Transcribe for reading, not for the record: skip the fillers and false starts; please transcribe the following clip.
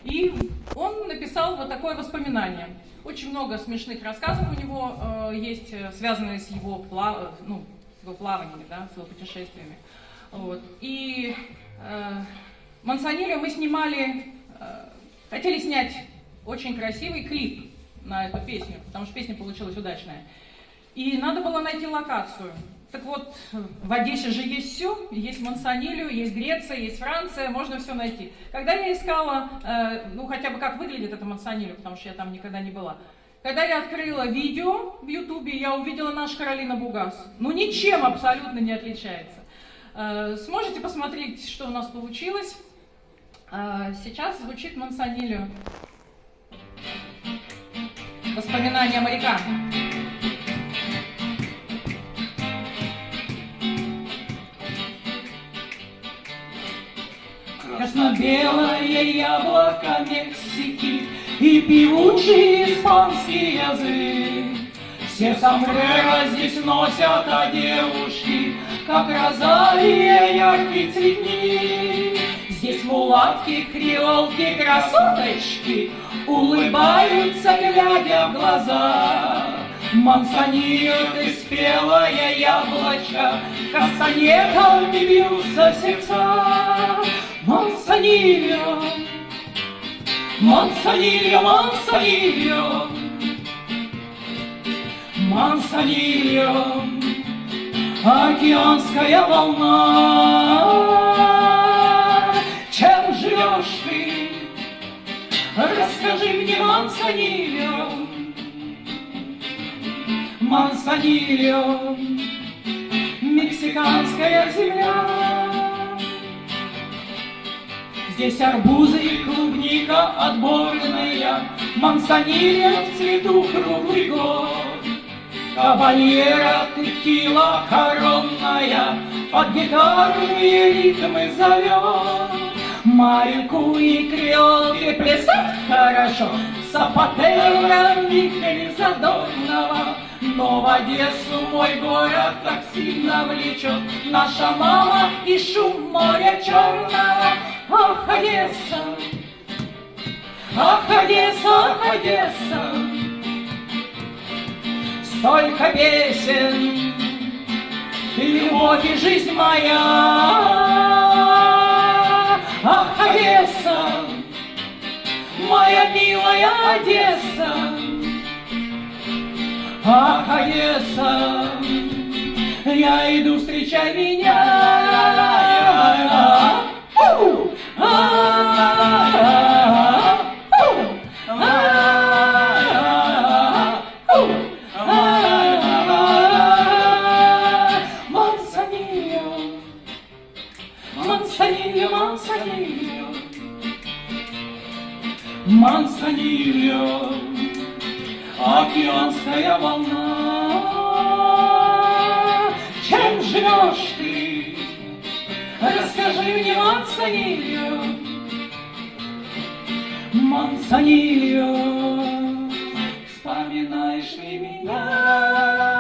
И он написал вот такое воспоминание. Очень много смешных рассказов у него есть, связанные с его, с его плаваниями, да, с его путешествиями. Вот. И Мансонильо мы снимали, хотели снять очень красивый клип на эту песню, потому что песня получилась удачная. И надо было найти локацию. Так вот, в Одессе же есть все, есть Мансонильо, есть Греция, есть Франция, можно все найти. Когда я искала, хотя бы как выглядит это Мансонильо, потому что я там никогда не была. Когда я открыла видео в Ютубе, я увидела наша Каролина Бугас. Ну ничем абсолютно не отличается. Сможете посмотреть, что у нас получилось? Сейчас звучит Мансонильо. Воспоминания моряка. Красно-белое яблоко Мексики и певучий испанский язык. Все сомбреро здесь носят, а девушки, как розалия, яркий цветник. Здесь мулатки, креолки, красоточки улыбаются, глядя в глаза. Мансонильо, ты спелое яблочко, кастаньетами бьются сердца. Мансонильо, Мансонильо, Мансонильо, Мансонильо, океанская волна. Чем живешь ты? Расскажи мне, Мансонильо. Мансонильо, мексиканская земля. Здесь арбузы и клубника отборная, Мансонильо в цвету круглый год. Кабальера, текила коронная под гитарные ритмы зовет. Марику и креолки плясать хорошо, Сапатера, вихрь задорного. Но в Одессу мой город так сильно влечет наша мама и шум моря черного. Ах, Одесса, ах, Одесса, ах, Одесса, столько песен, любовь и жизнь моя. Ах, Одесса, моя милая Одесса, ах, Одесса, я иду, встречай меня. Мансонильо, Мансонильо, Мансонильо, Мансонильо, океанская волна. Чем живешь ты? Расскажи мне, Мансонильо. Мансонильо, вспоминаешь ли меня?